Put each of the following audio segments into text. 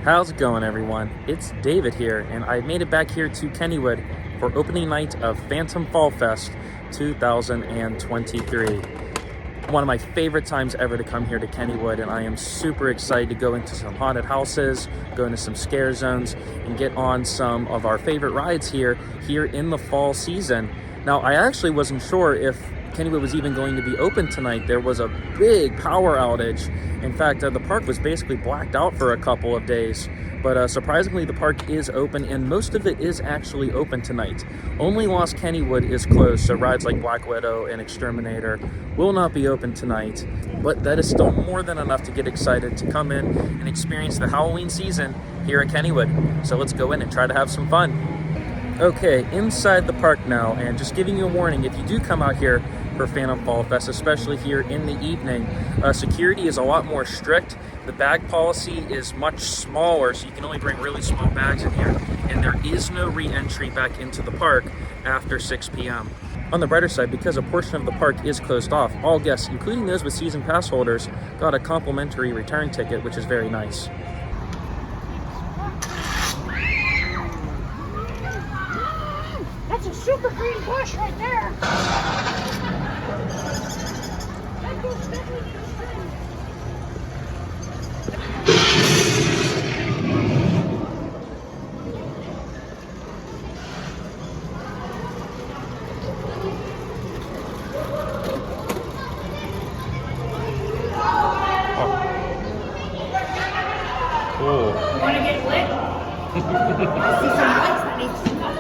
How's it going, everyone? It's David here, and I made it back here to Kennywood for opening night of Phantom Fall Fest 2023. One of my favorite times ever to come here to Kennywood, and I am super excited to go into some haunted houses, go into some scare zones, and get on some of our favorite rides here in the fall season. Now, I actually wasn't sure if Kennywood was even going to be open tonight. There was a big power outage. In fact, the park was basically blacked out for a couple of days. But surprisingly, the park is open, and most of it is actually open tonight. Only Lost Kennywood is closed, so rides like Black Widow and Exterminator will not be open tonight. But that is still more than enough to get excited to come in and experience the Halloween season here at Kennywood. So let's go in and try to have some fun. Okay, inside the park now, and just giving you a warning, if you do come out here for Phantom Fall Fest, especially here in the evening, security is a lot more strict. The bag policy is much smaller, so you can only bring really small bags in here, and there is no re-entry back into the park after 6 p.m. On the brighter side, because a portion of the park is closed off, all guests, including those with season pass holders, got a complimentary return ticket, which is very nice. That's a super green bush right there. That goes definitely to the stream. Cool. You want to get lit? I see some lights that need to come.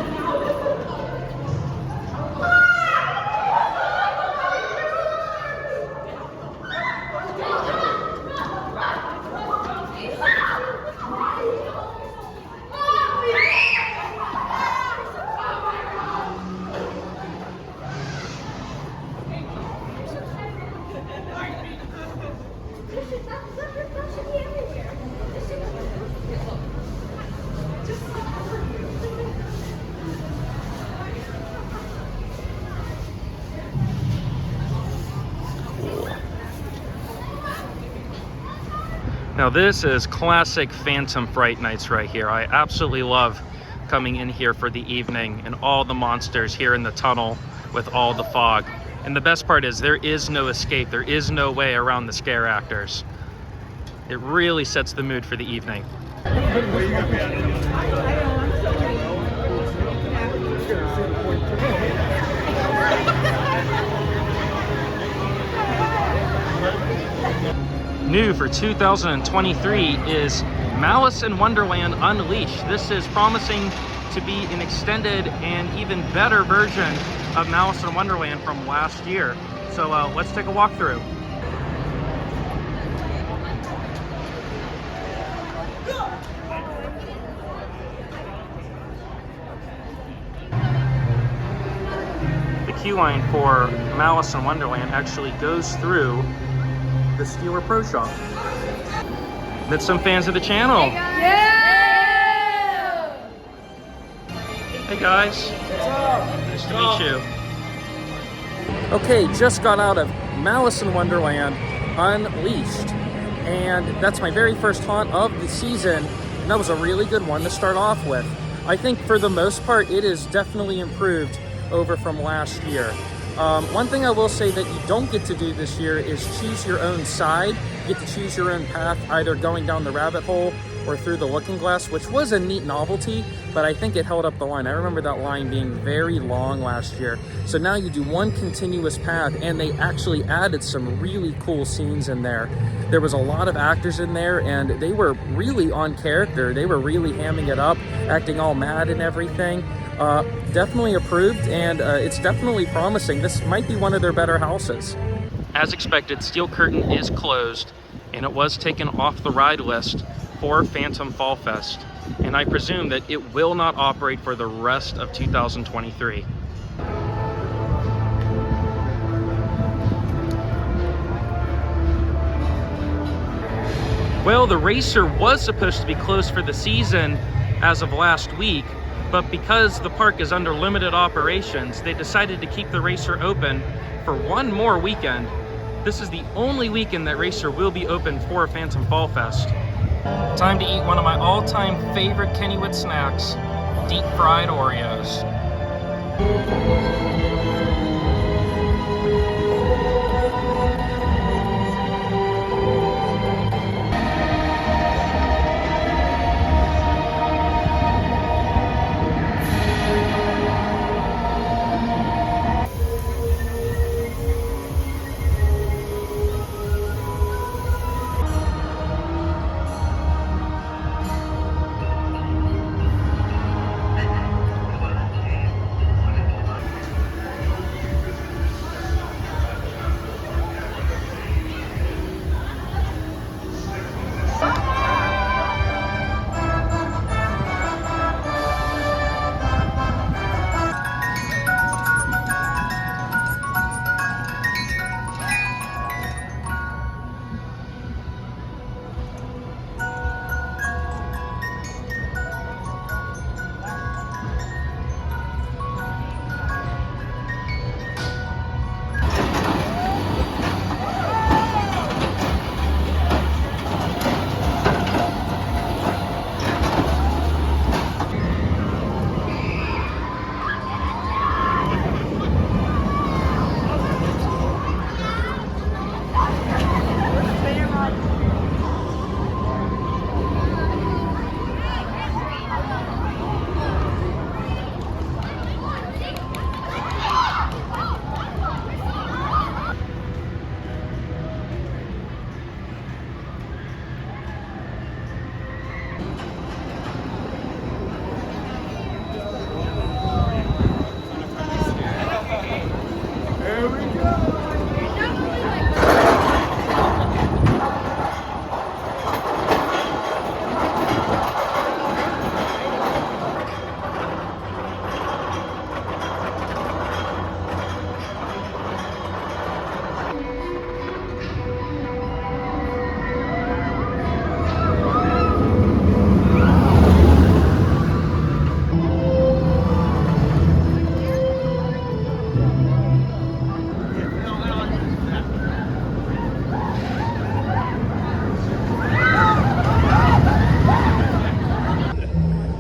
Now this is classic Phantom Fright Nights right here. I absolutely love coming in here for the evening and all the monsters here in the tunnel with all the fog. And the best part is there is no escape. There is no way around the scare actors. It really sets the mood for the evening. New for 2023 is Malice and Wonderland Unleashed. This is promising to be an extended and even better version of Malice in Wonderland from last year. So let's take a walk through. The queue line for Malice in Wonderland actually goes through the Steeler Pro Shop. Met some fans of the channel. Hey guys. What's up? Nice to meet you. Okay, just got out of Malice in Wonderland Unleashed, and that's my very first haunt of the season, and that was a really good one to start off with. I think for the most part it is definitely improved over from last year. One thing I will say that you don't get to do this year is choose your own side. You get to choose your own path, either going down the rabbit hole or through the looking glass, which was a neat novelty, but I think it held up the line. I remember that line being very long last year. So now you do one continuous path, and they actually added some really cool scenes in there. There was a lot of actors in there, and they were really on character. They were really hamming it up, acting all mad and everything. Definitely approved, and it's definitely promising. This might be one of their better houses. As expected, Steel Curtain is closed, and it was taken off the ride list for Phantom Fall Fest, and I presume that it will not operate for the rest of 2023. Well, the racer was supposed to be closed for the season as of last week, but because the park is under limited operations, they decided to keep the racer open for one more weekend. This is the only weekend that racer will be open for Phantom Fall Fest. Time to eat one of my all-time favorite Kennywood snacks, deep fried Oreos.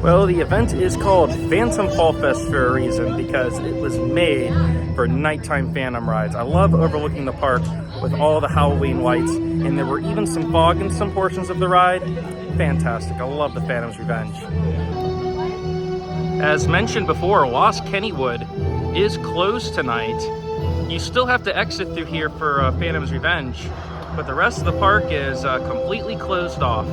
Well, the event is called Phantom Fall Fest for a reason, because it was made for nighttime phantom rides. I love overlooking the park with all the Halloween lights, and there were even some fog in some portions of the ride. Fantastic. I love the Phantom's Revenge. As mentioned before, Lost Kennywood is closed tonight. You still have to exit through here for Phantom's Revenge, but the rest of the park is completely closed off.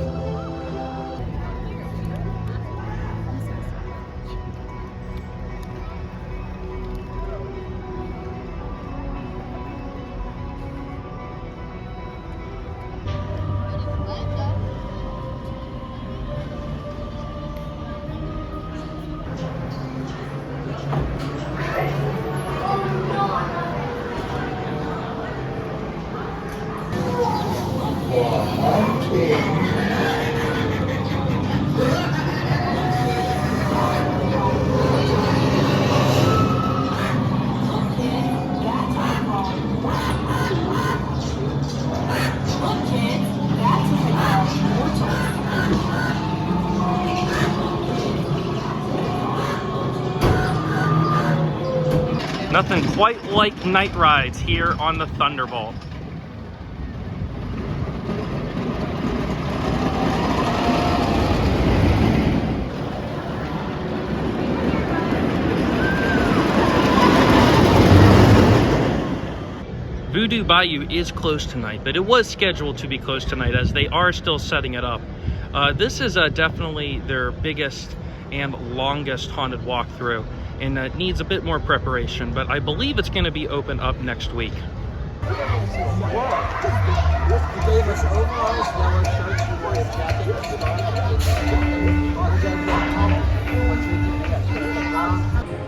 Nothing quite like night rides here on the Thunderbolt. Voodoo Bayou is closed tonight, but it was scheduled to be closed tonight as they are still setting it up. This is definitely their biggest and longest haunted walkthrough, and it needs a bit more preparation, but I believe it's going to be open up next week.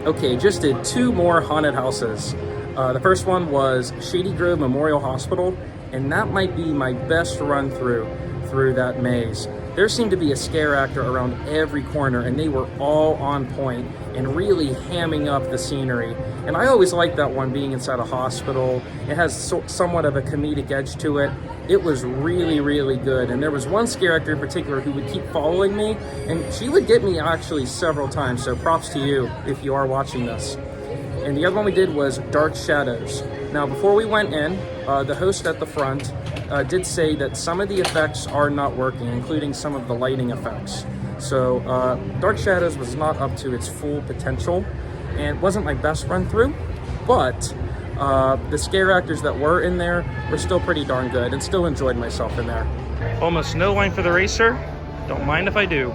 Okay, just did 2 more haunted houses. The first one was Shady Grove Memorial Hospital, and that might be my best run through that maze. There seemed to be a scare actor around every corner, and they were all on point and really hamming up the scenery. And I always liked that one being inside a hospital. It has somewhat of a comedic edge to it. It was really, really good. And there was one scare actor in particular who would keep following me, and she would get me actually several times. So props to you if you are watching this. And the other one we did was Dark Shadows. Now, before we went in, the host at the front did say that some of the effects are not working, including some of the lighting effects. So Dark Shadows was not up to its full potential and wasn't my best run through, but the scare actors that were in there were still pretty darn good and still enjoyed myself in there. Almost no line for the racer. Don't mind if I do.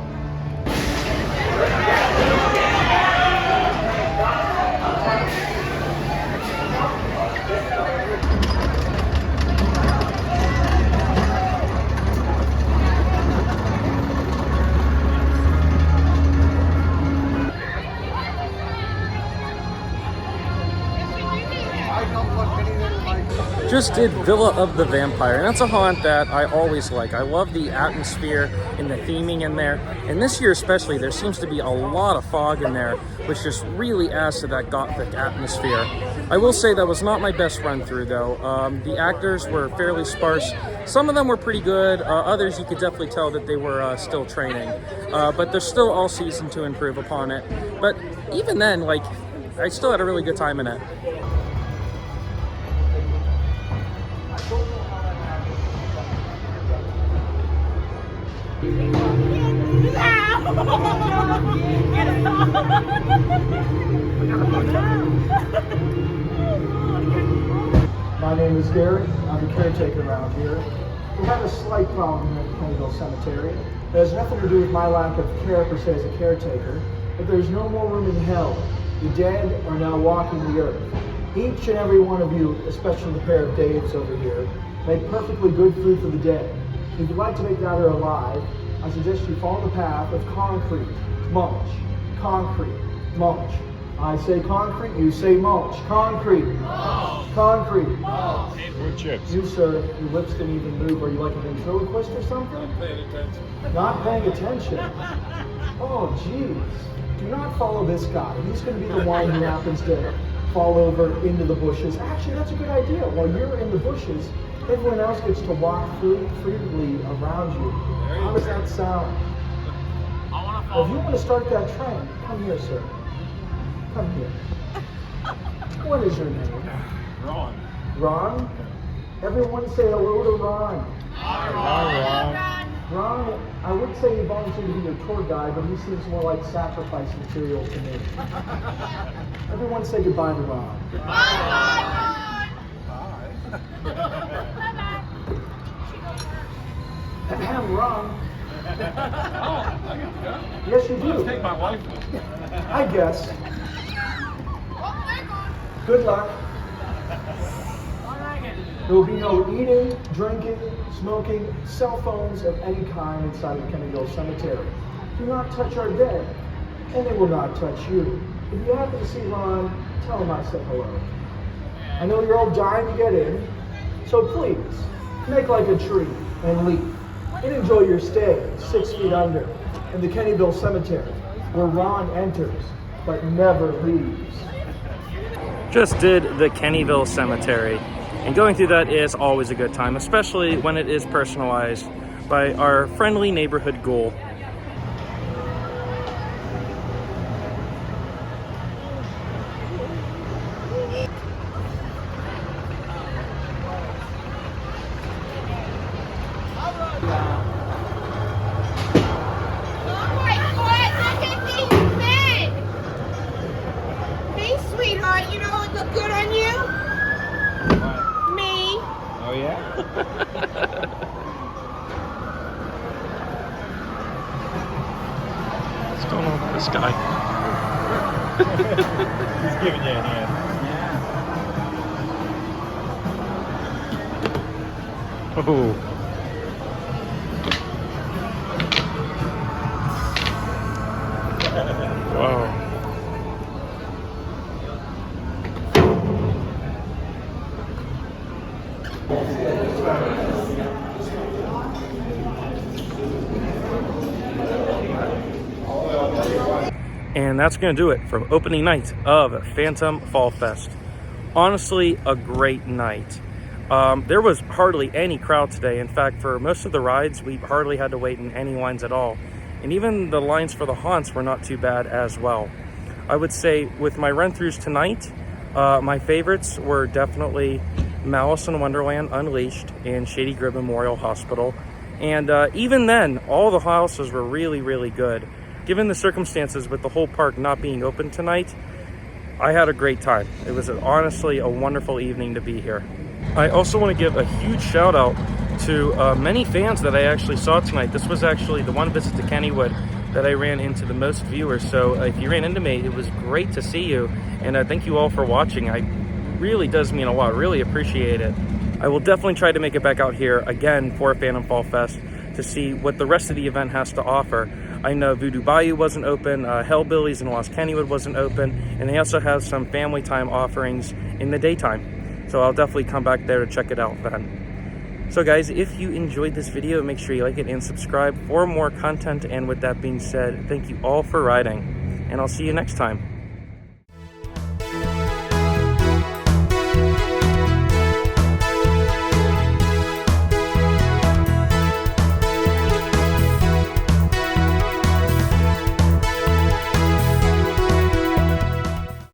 Just did Villa of the Vampire, and that's a haunt that I always like. I love the atmosphere and the theming in there, and this year especially there seems to be a lot of fog in there, which just really adds to that gothic atmosphere. I will say that was not my best run through though. The actors were fairly sparse. Some of them were pretty good, others you could definitely tell that they were still training, but there's still all season to improve upon it. But even then, like, I still had a really good time in it. My name is Gary. I'm the caretaker around here. We have a slight problem here at Kennyville Cemetery. It has nothing to do with my lack of care per se as a caretaker, but there's no more room in hell. The dead are now walking the earth. Each and every one of you, especially the pair of Daves over here, make perfectly good food for the dead. If you'd like to make that alive, I suggest you follow the path of concrete, mulch, concrete, mulch. I say concrete, you say mulch. Concrete, mulch. Concrete, mulch. Wood chips. You, sir, your lips didn't even move. Are you like a ventriloquist or something? Not paying attention. Not paying attention. Oh, jeez. Do not follow this guy. He's going to be the one who happens to fall over into the bushes. Actually, that's a good idea. While you're in the bushes, everyone else gets to walk freely around you. How does that sound? Well, if you want to start that trend, come here, sir. Come here. What is your name? Ron. Ron? Everyone say hello to Ron. Hi, Ron, I would say he volunteered to be your tour guide, but he seems more like sacrifice material to me. Everyone say goodbye to Ron. Ron. Ahem, Ron. Oh, I get to go. Yes, you do. Let's take my wife with me. I guess. Good luck. There will be no eating, drinking, smoking, cell phones of any kind inside the Kennyville Cemetery. Do not touch our dead, and they will not touch you. If you happen to see Ron, tell him I said hello. I know you're all dying to get in, so please, make like a tree and leave. And enjoy your stay 6 feet under in the Kennyville Cemetery, where Ron enters, but never leaves. Just did the Kennyville Cemetery, and going through that is always a good time, especially when it is personalized by our friendly neighborhood ghoul. Oh, yeah? What's going on with this guy? He's giving you a hand. Oh. Wow. And that's going to do it for opening night of Phantom Fall Fest. Honestly, a great night. There was hardly any crowd today. In fact, for most of the rides, we hardly had to wait in any lines at all. And even the lines for the haunts were not too bad as well. I would say with my run-throughs tonight, my favorites were definitely Malice and Wonderland Unleashed and Shady Grove Memorial Hospital. And even then, all the houses were really, really good. Given the circumstances with the whole park not being open tonight, I had a great time. It was honestly a wonderful evening to be here. I also want to give a huge shout out to many fans that I actually saw tonight. This was actually the one visit to Kennywood that I ran into the most viewers. So if you ran into me, it was great to see you. And thank you all for watching. It really does mean a lot. Really appreciate it. I will definitely try to make it back out here again for Phantom Fall Fest to see what the rest of the event has to offer. I know Voodoo Bayou wasn't open, Hellbillies and Kennywood wasn't open, and they also have some family time offerings in the daytime. So I'll definitely come back there to check it out then. So guys, if you enjoyed this video, make sure you like it and subscribe for more content. And with that being said, thank you all for riding, and I'll see you next time.